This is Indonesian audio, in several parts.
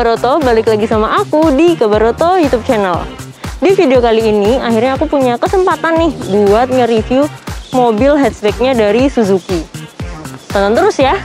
Kabaroto, balik lagi sama aku di Kabaroto YouTube channel. Di video kali ini, akhirnya aku punya kesempatan nih buat nge-review mobil hatchbacknya dari Suzuki. Tonton terus ya!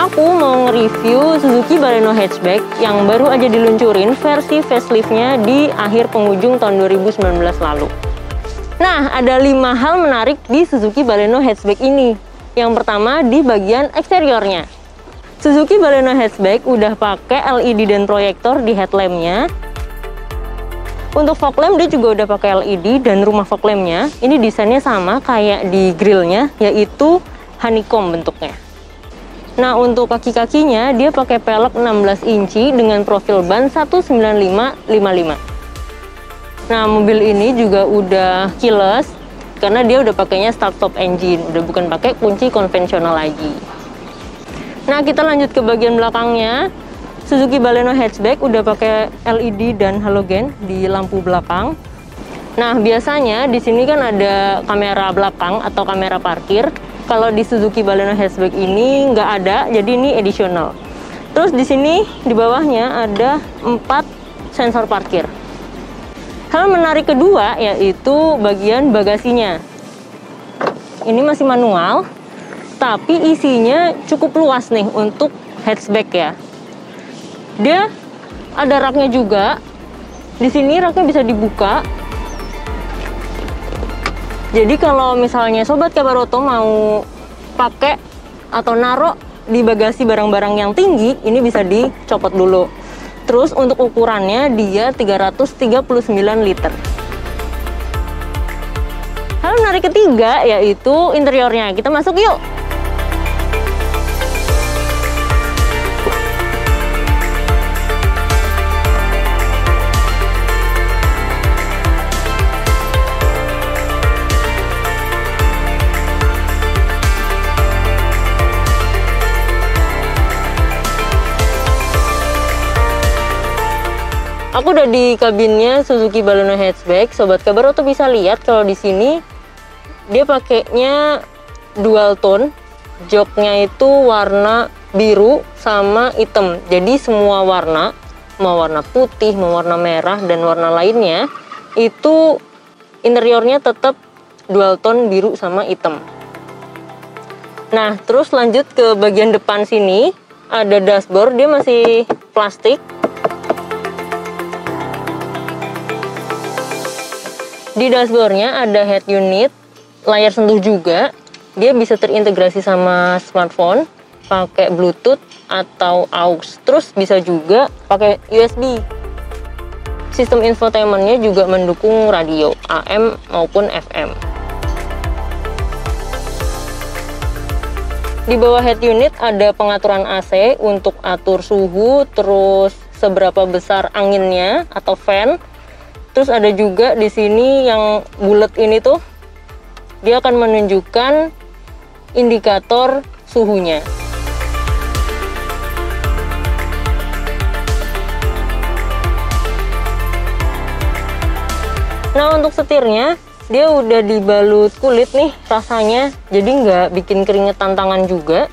Aku mau nge-review Suzuki Baleno Hatchback yang baru aja diluncurin versi faceliftnya di akhir penghujung tahun 2019 lalu. Nah, ada 5 hal menarik di Suzuki Baleno Hatchback ini. Yang pertama di bagian eksteriornya. Suzuki Baleno Hatchback udah pakai LED dan proyektor di headlampnya. Untuk fog lamp dia juga udah pakai LED, dan rumah fog lampnya ini desainnya sama kayak di grillnya, yaitu honeycomb bentuknya. Nah, untuk kaki-kakinya dia pakai pelek 16 inci dengan profil ban 195/55. Nah, mobil ini juga udah keyless karena dia udah pakainya start-stop engine, udah bukan pakai kunci konvensional lagi. Nah, kita lanjut ke bagian belakangnya. Suzuki Baleno Hatchback udah pakai LED dan halogen di lampu belakang. Nah, biasanya di sini kan ada kamera belakang atau kamera parkir. Kalau di Suzuki Baleno Hatchback ini nggak ada, jadi ini additional. Terus di sini di bawahnya ada 4 sensor parkir. Hal menarik kedua yaitu bagian bagasinya. Ini masih manual, tapi isinya cukup luas nih untuk hatchback ya. Dia ada raknya juga. Di sini raknya bisa dibuka. Jadi kalau misalnya Sobat Kabaroto mau pakai atau naruh di bagasi barang-barang yang tinggi, ini bisa dicopot dulu. Terus untuk ukurannya dia 339 liter. Hal menarik ketiga yaitu interiornya. Kita masuk yuk! Aku udah di kabinnya Suzuki Baleno Hatchback. Sobat Kabaroto bisa lihat kalau di sini dia pakainya dual tone. Joknya itu warna biru sama hitam. Jadi semua warna, mau warna putih, mau warna merah dan warna lainnya, itu interiornya tetap dual tone biru sama hitam. Nah, terus lanjut ke bagian depan sini, ada dashboard, dia masih plastik. Di dashboardnya ada head unit, layar sentuh juga. Dia bisa terintegrasi sama smartphone, pakai Bluetooth atau AUX. Terus bisa juga pakai USB. Sistem infotainmentnya juga mendukung radio AM maupun FM. Di bawah head unit ada pengaturan AC untuk atur suhu, terus seberapa besar anginnya atau fan. Terus ada juga di sini yang bulat ini tuh, dia akan menunjukkan indikator suhunya. Nah, untuk setirnya, dia udah dibalut kulit nih rasanya, jadi nggak bikin keringetan tangan juga.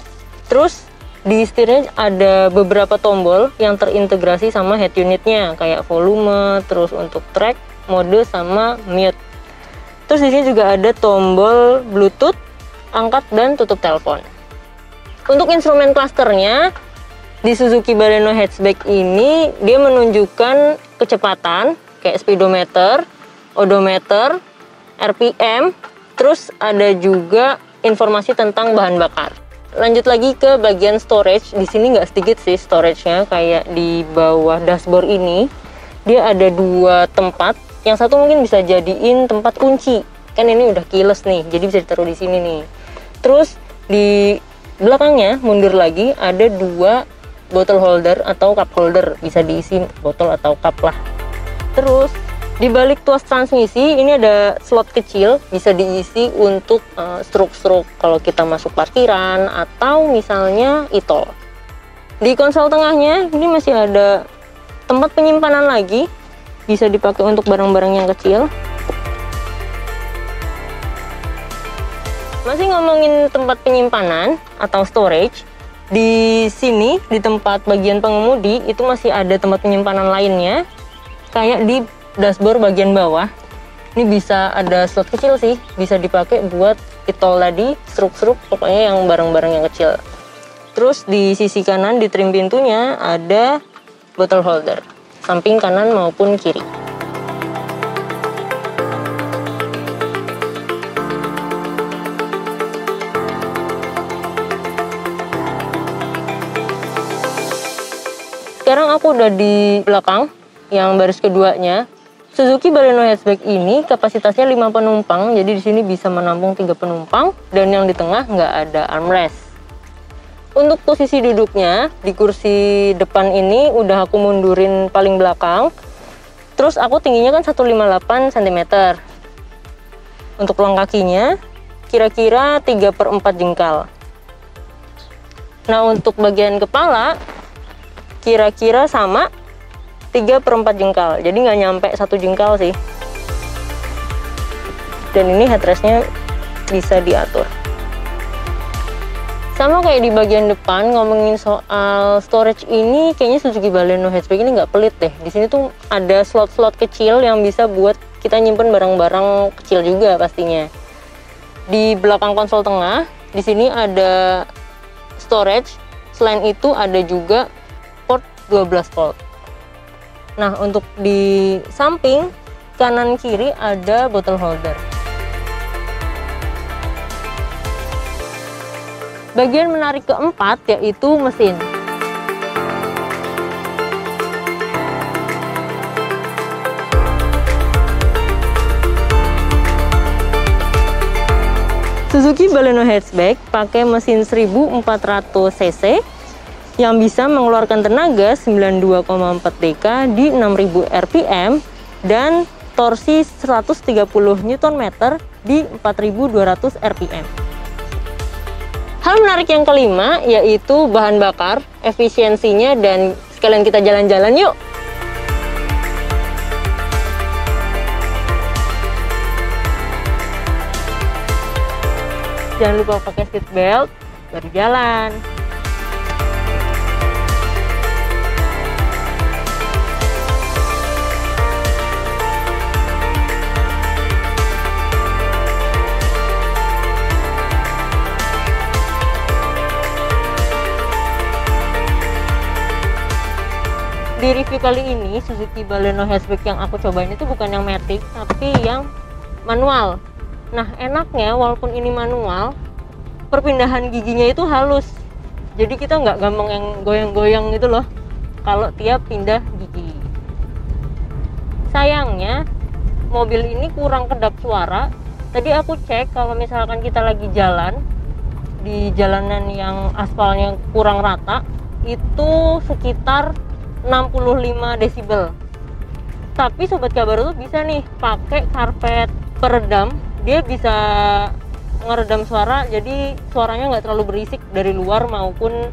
Terus di setirnya ada beberapa tombol yang terintegrasi sama head unitnya, kayak volume, terus untuk track, mode, sama mute. Terus di sini juga ada tombol Bluetooth, angkat dan tutup telepon. Untuk instrumen klasternya, di Suzuki Baleno Hatchback ini dia menunjukkan kecepatan, kayak speedometer, odometer, RPM, terus ada juga informasi tentang bahan bakar. Lanjut lagi ke bagian storage. Di sini nggak sedikit sih storage-nya, kayak di bawah dashboard ini dia ada 2 tempat. Yang satu mungkin bisa jadiin tempat kunci. Kan ini udah keyless nih, jadi bisa ditaruh di sini nih. Terus di belakangnya mundur lagi ada 2 bottle holder atau cup holder, bisa diisi botol atau cup lah. Terus Di balik tuas transmisi ini ada slot kecil, bisa diisi untuk struk-struk kalau kita masuk parkiran atau misalnya e-tol. Di konsol tengahnya ini masih ada tempat penyimpanan lagi, bisa dipakai untuk barang-barang yang kecil. Masih ngomongin tempat penyimpanan atau storage, di sini di tempat bagian pengemudi itu masih ada tempat penyimpanan lainnya, kayak di dashboard bagian bawah. Ini bisa ada slot kecil sih, bisa dipakai buat e-tol tadi, struk-struk, pokoknya yang barang-barang yang kecil. Terus di sisi kanan di trim pintunya ada bottle holder, samping kanan maupun kiri. Sekarang aku udah di belakang, yang baris keduanya. Suzuki Baleno hatchback ini kapasitasnya 5 penumpang, jadi di sini bisa menampung 3 penumpang, dan yang di tengah nggak ada armrest. Untuk posisi duduknya, di kursi depan ini udah aku mundurin paling belakang, terus aku tingginya kan 158 cm. Untuk ruang kakinya, kira-kira 3/4 jengkal. Nah, untuk bagian kepala, kira-kira sama 3/4 jengkal, jadi nggak nyampe 1 jengkal sih. Dan ini headrestnya bisa diatur. Sama kayak di bagian depan, ngomongin soal storage ini, kayaknya Suzuki Baleno hatchback ini nggak pelit deh. Di sini tuh ada slot-slot kecil yang bisa buat kita nyimpen barang-barang kecil juga pastinya. Di belakang konsol tengah, di sini ada storage. Selain itu ada juga port 12 volt. Nah, untuk di samping kanan kiri ada bottle holder. Bagian menarik keempat yaitu mesin. Suzuki Baleno hatchback pakai mesin 1400 cc yang bisa mengeluarkan tenaga 92,4 dk di 6000 rpm dan torsi 130 Nm di 4200 rpm. Hal menarik yang kelima yaitu bahan bakar, efisiensinya, dan sekalian kita jalan-jalan yuk. Jangan lupa pakai seat belt, baru jalan. Di review kali ini, Suzuki Baleno hatchback yang aku cobain itu bukan yang matic, tapi yang manual. Nah, enaknya walaupun ini manual, perpindahan giginya itu halus. Jadi kita nggak gampang yang goyang-goyang gitu loh kalau tiap pindah gigi. Sayangnya, mobil ini kurang kedap suara. Tadi aku cek kalau misalkan kita lagi jalan, di jalanan yang aspalnya kurang rata, itu sekitar 65 desibel. Tapi sobat Kabaru tuh bisa nih pakai karpet peredam, dia bisa ngeredam suara, jadi suaranya nggak terlalu berisik dari luar maupun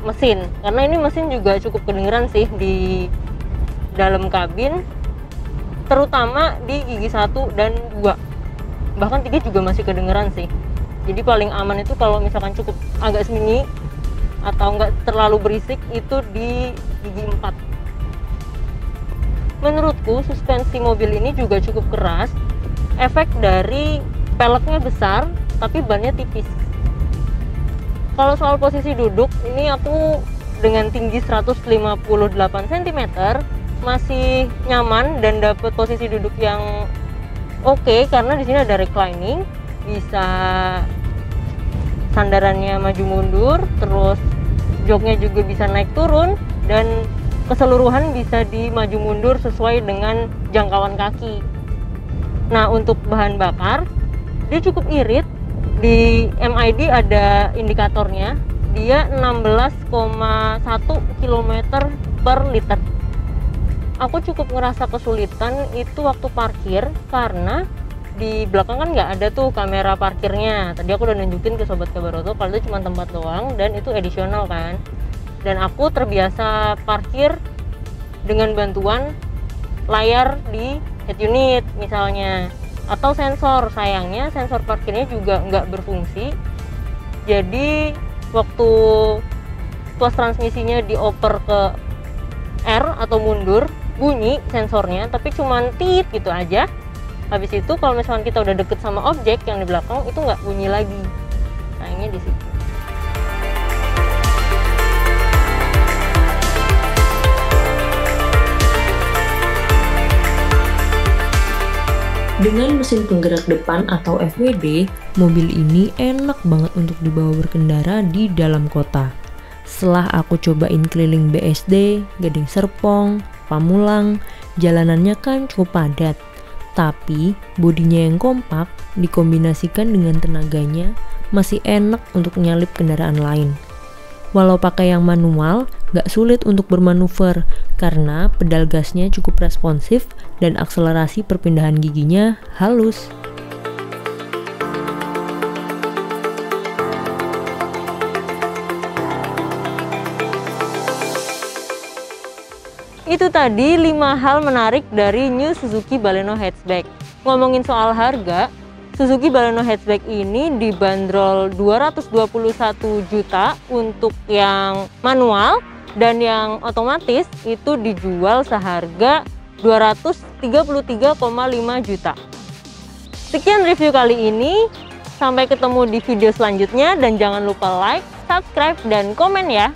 mesin. Karena ini mesin juga cukup kedengeran sih di dalam kabin, terutama di gigi 1 dan 2, bahkan 3 juga masih kedengeran sih. Jadi paling aman itu kalau misalkan cukup agak sunyi atau nggak terlalu berisik itu di gigi 4. Menurutku suspensi mobil ini juga cukup keras, efek dari peleknya besar tapi bannya tipis. Kalau soal posisi duduk, ini aku dengan tinggi 158 cm masih nyaman dan dapat posisi duduk yang oke, karena di sini ada reclining, bisa sandarannya maju mundur, terus joknya juga bisa naik turun, dan keseluruhan bisa di maju mundur sesuai dengan jangkauan kaki. Nah, untuk bahan bakar dia cukup irit. Di MID ada indikatornya, dia 16,1 km per liter. aku cukup ngerasa kesulitan itu waktu parkir, karena di belakang kan nggak ada tuh kamera parkirnya. Tadi aku udah nunjukin ke Sobat Kabar Auto kalau itu cuma tempat doang dan itu additional kan. Dan aku terbiasa parkir dengan bantuan layar di head unit misalnya, atau sensor. Sayangnya sensor parkirnya juga nggak berfungsi, jadi waktu tuas transmisinya dioper ke R atau mundur, bunyi sensornya tapi cuman tit gitu aja. Habis itu kalau misalkan kita udah deket sama objek yang di belakang itu nggak bunyi lagi. Sayangnya di situ. Dengan mesin penggerak depan atau FWD, mobil ini enak banget untuk dibawa berkendara di dalam kota. Setelah aku cobain keliling BSD, Gading Serpong, Pamulang, jalanannya kan cukup padat. Tapi bodinya yang kompak dikombinasikan dengan tenaganya masih enak untuk nyalip kendaraan lain. Walau pakai yang manual, gak sulit untuk bermanuver karena pedal gasnya cukup responsif dan akselerasi perpindahan giginya halus. Itu tadi 5 hal menarik dari New Suzuki Baleno Hatchback. Ngomongin soal harga, Suzuki Baleno Hatchback ini dibanderol 221 juta untuk yang manual, dan yang otomatis itu dijual seharga 233,5 juta. Sekian review kali ini, sampai ketemu di video selanjutnya dan jangan lupa like, subscribe, dan komen ya.